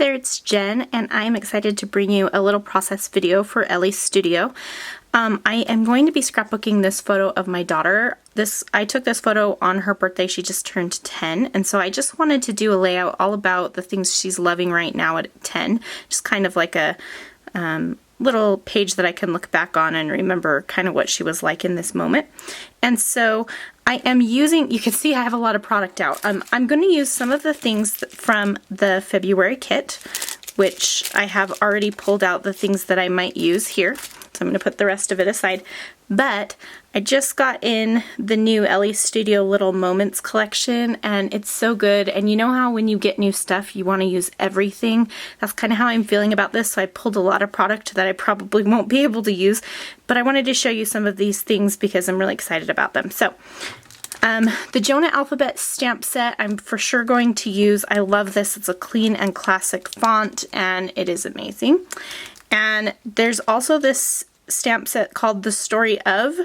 there, it's Jen, and I'm excited to bring you a little process video for Elle's studio. I am going to be scrapbooking this photo of my daughter. I took this photo on her birthday. She just turned 10, and so I just wanted to do a layout all about the things she's loving right now at 10. Just kind of like a little page that I can look back on and remember kind of what she was like in this moment. And so I am using, you can see I have a lot of product out. I'm going to use some of the things from the February kit, which I have already pulled out the things that I might use here. So I'm going to put the rest of it aside. But I just got in the new Elle Studio Little Moments collection, and it's so good. And you know how when you get new stuff, you want to use everything? That's kind of how I'm feeling about this. So I pulled a lot of product that I probably won't be able to use, but I wanted to show you some of these things because I'm really excited about them. So the Jonah Alphabet stamp set I'm for sure going to use. I love this. It's a clean and classic font, and it is amazing. And there's also this stamp set called The Story Of,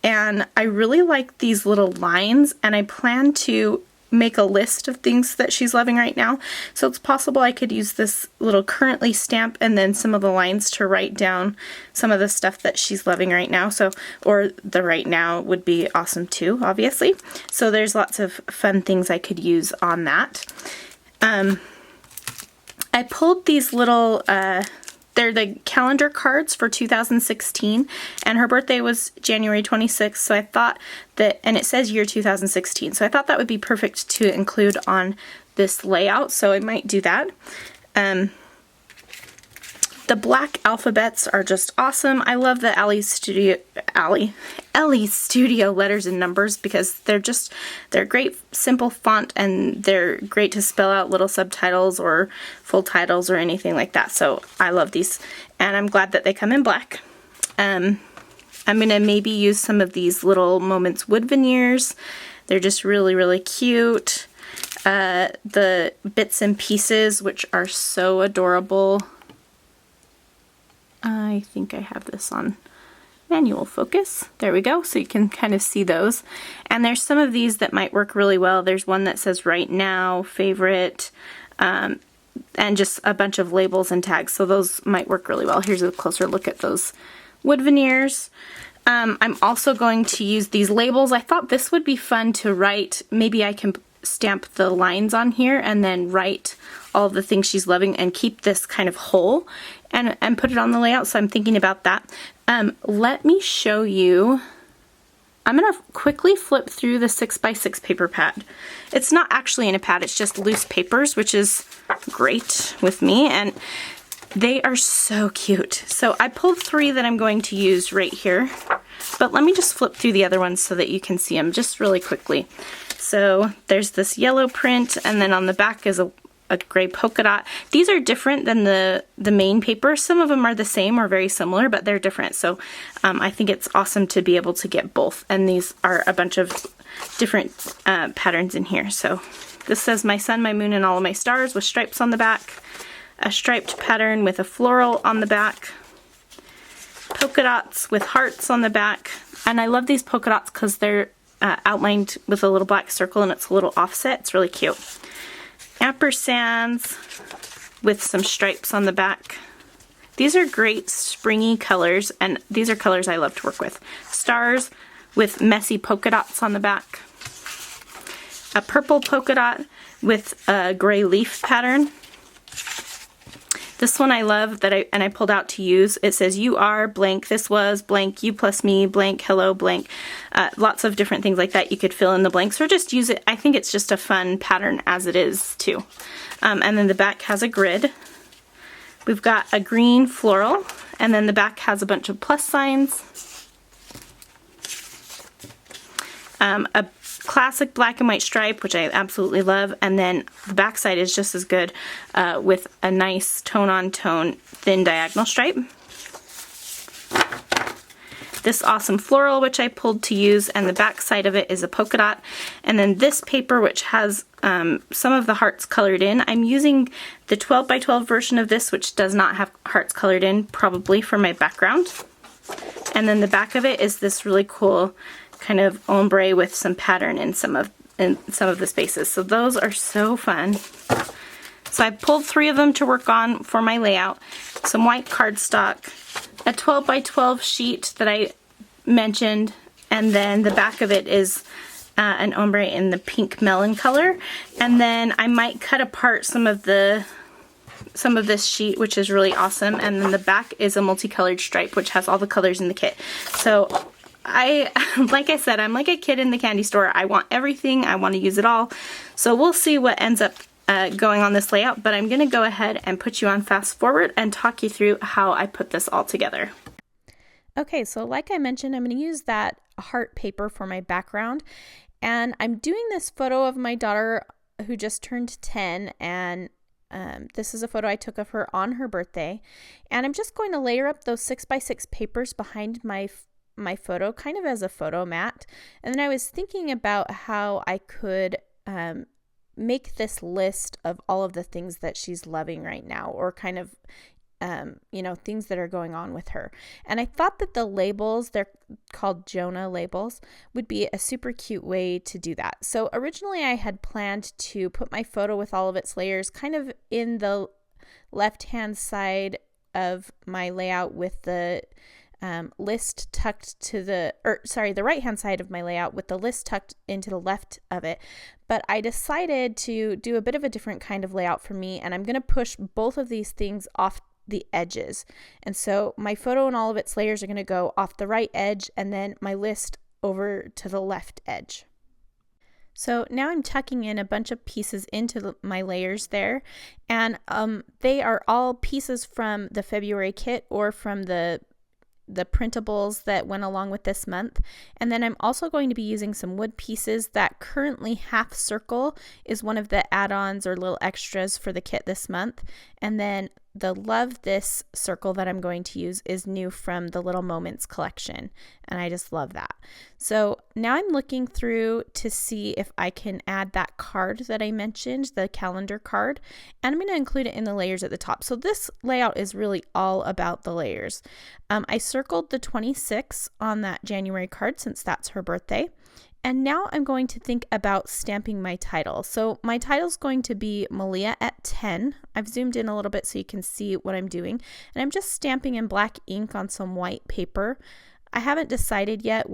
and I really like these little lines, and I plan to make a list of things that she's loving right now. So it's possible I could use this little currently stamp and then some of the lines to write down some of the stuff that she's loving right now. So, or the right now would be awesome too, obviously. So there's lots of fun things I could use on that. I pulled these little, they're the calendar cards for 2016, and her birthday was January 26th, so I thought that, and it says year 2016, so I thought that would be perfect to include on this layout, so I might do that. The black alphabets are just awesome. I love the Elle Studio letters and numbers because they're great simple font, and they're great to spell out little subtitles or full titles or anything like that. So I love these, and I'm glad that they come in black. I'm gonna maybe use some of these Little Moments wood veneers. They're just really, really cute. The bits and pieces, which are so adorable. I think I have this on manual focus. There we go, so you can kind of see those. And there's some of these that might work really well. There's one that says right now, favorite, and just a bunch of labels and tags, so those might work really well. Here's a closer look at those wood veneers. I'm also going to use these labels. I thought this would be fun to write. Maybe I can stamp the lines on here and then write all the things she's loving and keep this kind of whole and put it on the layout, so I'm thinking about that. Let me show you. I'm going to quickly flip through the 6x6 paper pad. It's not actually in a pad, it's just loose papers, which is great with me, and they are so cute. So I pulled 3 that I'm going to use right here, but let me just flip through the other ones so that you can see them just really quickly. So there's this yellow print, and then on the back is a gray polka dot. These are different than the main paper. Some of them are the same or very similar, but they're different. So I think it's awesome to be able to get both. And these are a bunch of different patterns in here. So this says my sun, my moon, and all of my stars with stripes on the back. A striped pattern with a floral on the back. Polka dots with hearts on the back. And I love these polka dots because they're outlined with a little black circle and it's a little offset. It's really cute. Ampersands with some stripes on the back. These are great springy colors, and these are colors I love to work with. Stars with messy polka dots on the back. A purple polka dot with a gray leaf pattern. This one I love that I pulled out to use. It says you are blank, this was blank, you plus me, blank, hello, blank. Lots of different things like that you could fill in the blanks or just use it. I think it's just a fun pattern as it is too. And then the back has a grid. We've got a green floral, and then the back has a bunch of plus signs. A classic black and white stripe, which I absolutely love, and then the back side is just as good with a nice tone-on-tone thin diagonal stripe. This awesome floral, which I pulled to use, and the back side of it is a polka dot. And then this paper, which has some of the hearts colored in. I'm using the 12x12 version of this, which does not have hearts colored in, probably for my background. And then the back of it is this really cool kind of ombre with some pattern in some of the spaces. So those are so fun. So I pulled 3 of them to work on for my layout. Some white cardstock, a 12 by 12 sheet that I mentioned, and then the back of it is an ombre in the pink melon color. And then I might cut apart some of this sheet, which is really awesome, and then the back is a multicolored stripe which has all the colors in the kit. So like I said, I'm like a kid in the candy store. I want everything, I want to use it all. So we'll see what ends up going on this layout, but I'm gonna go ahead and put you on fast forward and talk you through how I put this all together. Okay, so like I mentioned, I'm going to use that heart paper for my background, and I'm doing this photo of my daughter who just turned 10, and this is a photo I took of her on her birthday, and I'm just going to layer up those 6x6 papers behind my photo, kind of as a photo mat. And then I was thinking about how I could make this list of all of the things that she's loving right now, or kind of things that are going on with her. And I thought that the labels, they're called Jonah labels, would be a super cute way to do that. So originally I had planned to put my photo with all of its layers kind of in the left-hand side of my layout, with the list tucked to the right-hand side of my layout with the list tucked into the left of it. But I decided to do a bit of a different kind of layout for me, and I'm going to push both of these things off the edges. And so my photo and all of its layers are going to go off the right edge, and then my list over to the left edge. So now I'm tucking in a bunch of pieces into my layers there, and they are all pieces from the February kit or from the printables that went along with this month. And then I'm also going to be using some wood pieces. That currently half circle is one of the add-ons or little extras for the kit this month. And then the Love This circle that I'm going to use is new from the Little Moments collection, and I just love that. So now I'm looking through to see if I can add that card that I mentioned, the calendar card, and I'm going to include it in the layers at the top. So this layout is really all about the layers. I circled the 26 on that January card since that's her birthday. And now I'm going to think about stamping my title. So my title is going to be Malia at 10. I've zoomed in a little bit so you can see what I'm doing. And I'm just stamping in black ink on some white paper. I haven't decided yet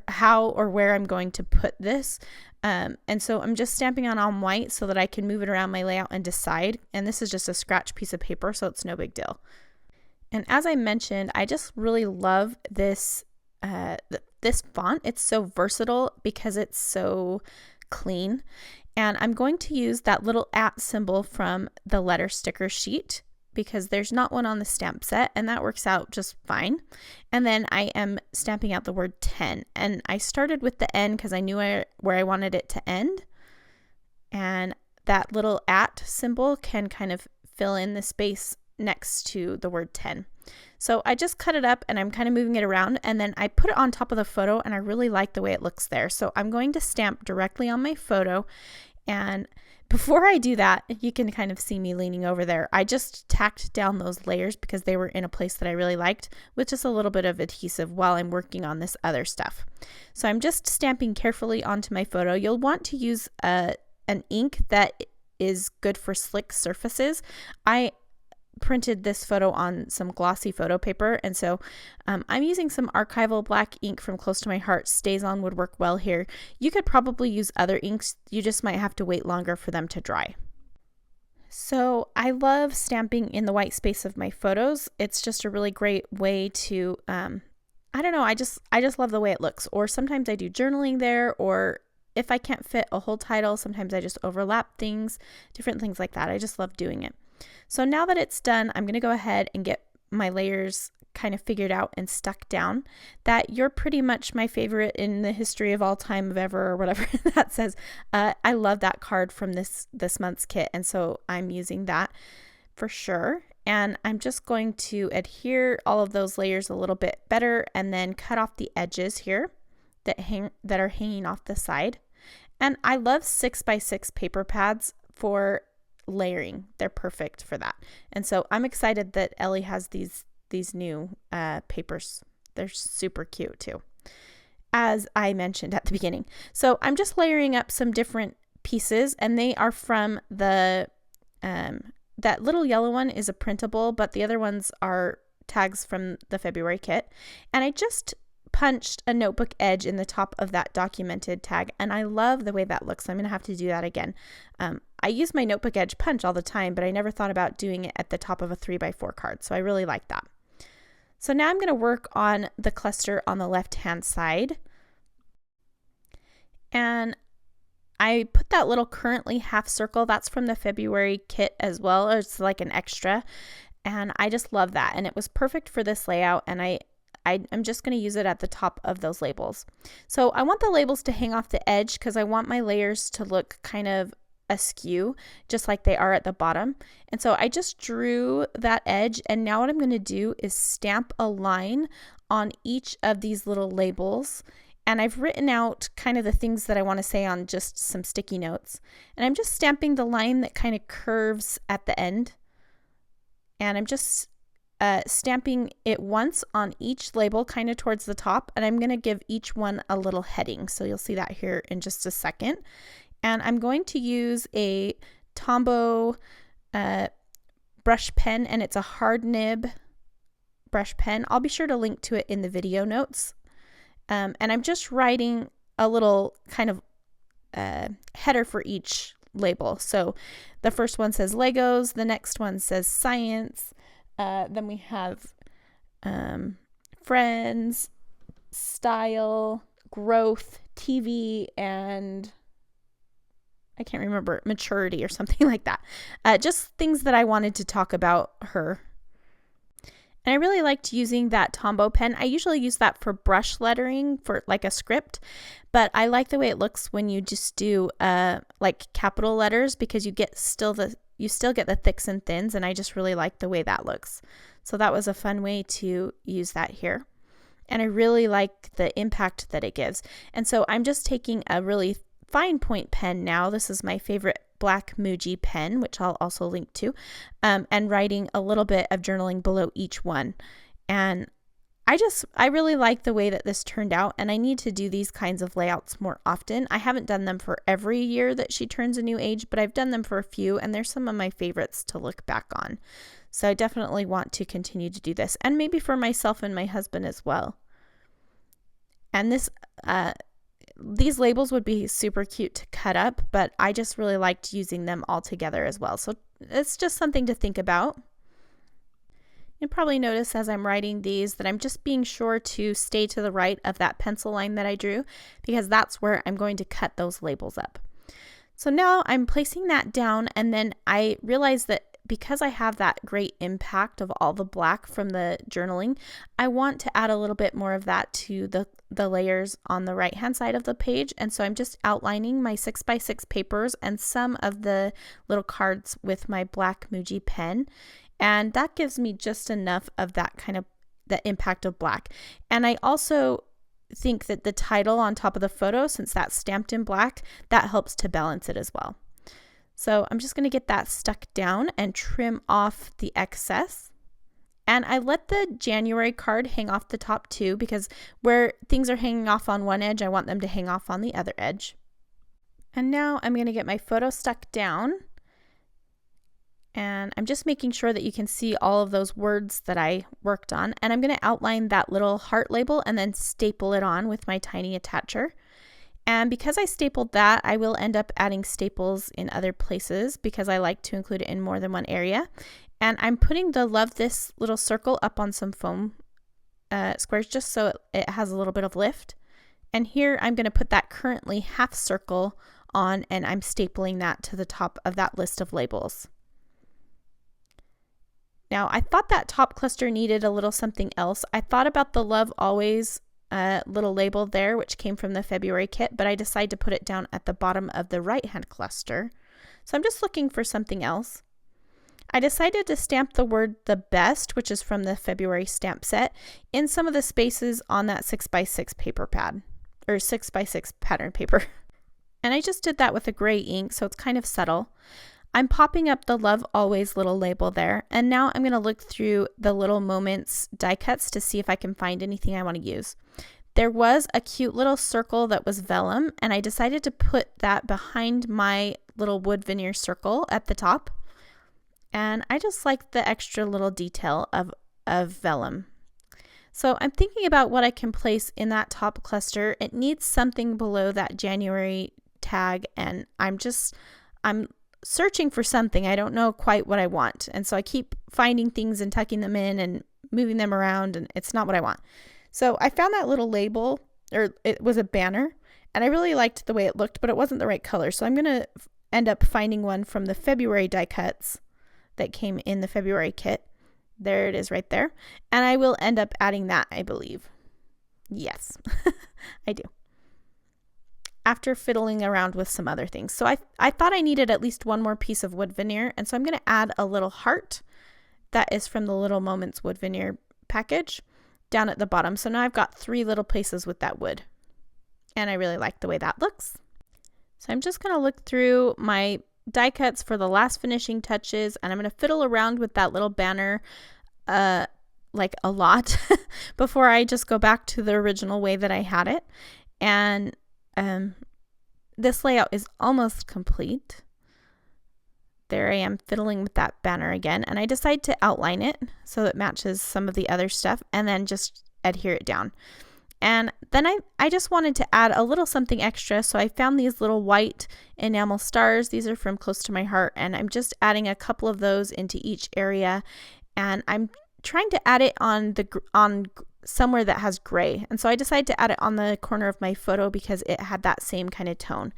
how or where I'm going to put this. And so I'm just stamping on white so that I can move it around my layout and decide. And this is just a scratch piece of paper, so it's no big deal. And as I mentioned, I just really love this this font. It's so versatile because it's so clean. And I'm going to use that little @ symbol from the letter sticker sheet because there's not one on the stamp set, and that works out just fine. And then I am stamping out the word 10, and I started with the N because I knew where I wanted it to end. And that little @ symbol can kind of fill in the space next to the word 10. So I just cut it up and I'm kind of moving it around, and then I put it on top of the photo, and I really like the way it looks there. So I'm going to stamp directly on my photo, and before I do that, you can kind of see me leaning over there. I just tacked down those layers because they were in a place that I really liked with just a little bit of adhesive while I'm working on this other stuff. So I'm just stamping carefully onto my photo. You'll want to use an ink that is good for slick surfaces. I printed this photo on some glossy photo paper, and so I'm using some archival black ink from Close to My Heart. StazOn would work well here. You could probably use other inks, you just might have to wait longer for them to dry. So I love stamping in the white space of my photos. It's just a really great way to I don't know, I just love the way it looks. Or sometimes I do journaling there, or if I can't fit a whole title, sometimes I just overlap things, different things like that. I just love doing it. So now that it's done, I'm going to go ahead and get my layers kind of figured out and stuck down. That you're pretty much my favorite in the history of all time of ever, or whatever that says. I love that card from this month's kit, and so I'm using that for sure. And I'm just going to adhere all of those layers a little bit better, and then cut off the edges here that are hanging off the side. And I love 6x6 paper pads for layering. They're perfect for that. And so I'm excited that Elle has these new papers. They're super cute too, as I mentioned at the beginning. So I'm just layering up some different pieces, and they are from the that little yellow one is a printable, but the other ones are tags from the February kit. And I just punched a notebook edge in the top of that documented tag, and I love the way that looks. So I'm going to have to do that again. I use my notebook edge punch all the time, but I never thought about doing it at the top of a 3x4 card. So I really like that. So now I'm going to work on the cluster on the left-hand side. And I put that little currently half circle. That's from the February kit as well. It's like an extra. And I just love that. And it was perfect for this layout. And I'm just going to use it at the top of those labels. So I want the labels to hang off the edge because I want my layers to look kind of askew, just like they are at the bottom. And so I just drew that edge, and now what I'm going to do is stamp a line on each of these little labels. And I've written out kind of the things that I want to say on just some sticky notes. And I'm just stamping the line that kind of curves at the end. And I'm just stamping it once on each label kind of towards the top, and I'm going to give each one a little heading. So you'll see that here in just a second. And I'm going to use a Tombow brush pen, and it's a hard nib brush pen. I'll be sure to link to it in the video notes. And I'm just writing a little kind of header for each label. So the first one says Legos, the next one says science, then we have friends, style, growth, TV, and I can't remember, maturity or something like that. Just things that I wanted to talk about her. And I really liked using that Tombow pen. I usually use that for brush lettering for like a script, but I like the way it looks when you just do like capital letters, because you still get the thicks and thins, and I just really like the way that looks. So that was a fun way to use that here. And I really like the impact that it gives. And so I'm just taking a really fine point pen now. This is my favorite black Muji pen, which I'll also link to, and writing a little bit of journaling below each one. And I really like the way that this turned out, and I need to do these kinds of layouts more often. I haven't done them for every year that she turns a new age, but I've done them for a few, and they're some of my favorites to look back on. So I definitely want to continue to do this, and maybe for myself and my husband as well. And these labels would be super cute to cut up, but I just really liked using them all together as well. So it's just something to think about. You'll probably notice as I'm writing these that I'm just being sure to stay to the right of that pencil line that I drew, because that's where I'm going to cut those labels up. So now I'm placing that down, and then I realize that because I have that great impact of all the black from the journaling, I want to add a little bit more of that to the layers on the right hand side of the page. And so I'm just outlining my 6x6 papers and some of the little cards with my black Muji pen. And that gives me just enough of that kind of the impact of black. And I also think that the title on top of the photo, since that's stamped in black, that helps to balance it as well. So I'm just going to get that stuck down and trim off the excess. And I let the January card hang off the top too, because where things are hanging off on one edge, I want them to hang off on the other edge. And now I'm going to get my photo stuck down. And I'm just making sure that you can see all of those words that I worked on. And I'm going to outline that little heart label and then staple it on with my tiny attacher. And because I stapled that, I will end up adding staples in other places because I like to include it in more than one area. And I'm putting the Love This little circle up on some foam squares just so it has a little bit of lift. And here I'm going to put that currently half circle on, and I'm stapling that to the top of that list of labels. Now, I thought that top cluster needed a little something else. I thought about the Love Always little label there, which came from the February kit, but I decided to put it down at the bottom of the right hand cluster. So I'm just looking for something else. I decided to stamp the word the best, which is from the February stamp set, in some of the spaces on that 6x6 paper pad, or 6x6 pattern paper. And I just did that with a gray ink, so it's kind of subtle. I'm popping up the Love Always little label there, and now I'm going to look through the Little Moments die cuts to see if I can find anything I want to use. There was a cute little circle that was vellum, and I decided to put that behind my little wood veneer circle at the top. And I just like the extra little detail of vellum. So I'm thinking about what I can place in that top cluster. It needs something below that January tag, and I'm searching for something. I don't know quite what I want. And so I keep finding things and tucking them in and moving them around, and it's not what I want. So I found that little label, or it was a banner, and I really liked the way it looked, but it wasn't the right color. So I'm going to end up finding one from the February die cuts that came in the February kit. There it is right there. And I will end up adding that, I believe. Yes, I do. After fiddling around with some other things. So I thought I needed at least one more piece of wood veneer. And so I'm going to add a little heart that is from the Little Moments wood veneer package down at the bottom. So now I've got 3 little places with that wood. And I really like the way that looks. So I'm just going to look through my die cuts for the last finishing touches, and I'm going to fiddle around with that little banner like a lot before I just go back to the original way that I had it. And this layout is almost complete. There I am fiddling with that banner again, and I decide to outline it so it matches some of the other stuff and then just adhere it down. And then I just wanted to add a little something extra, so I found these little white enamel stars. These are from Close to My Heart, and I'm just adding a couple of those into each area, and I'm trying to add it on somewhere that has gray. And so I decided to add it on the corner of my photo because it had that same kind of tone.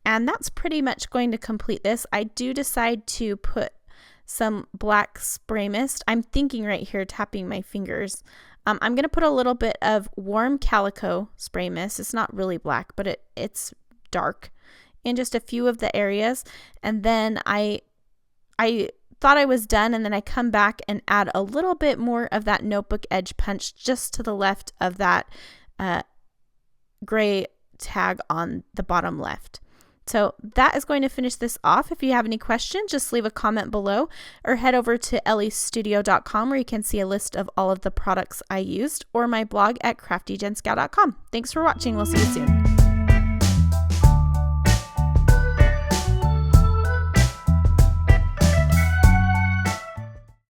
And that's pretty much going to complete this. I do decide to put some black spray mist. I'm thinking right here, tapping my fingers. I'm going to put a little bit of warm calico spray mist. It's not really black, but it's dark in just a few of the areas. And then I thought I was done, and then I come back and add a little bit more of that notebook edge punch just to the left of that gray tag on the bottom left. So that is going to finish this off. If you have any questions, just leave a comment below or head over to elliestudio.com where you can see a list of all of the products I used, or my blog at craftyjenscow.com. Thanks for watching. We'll see you soon.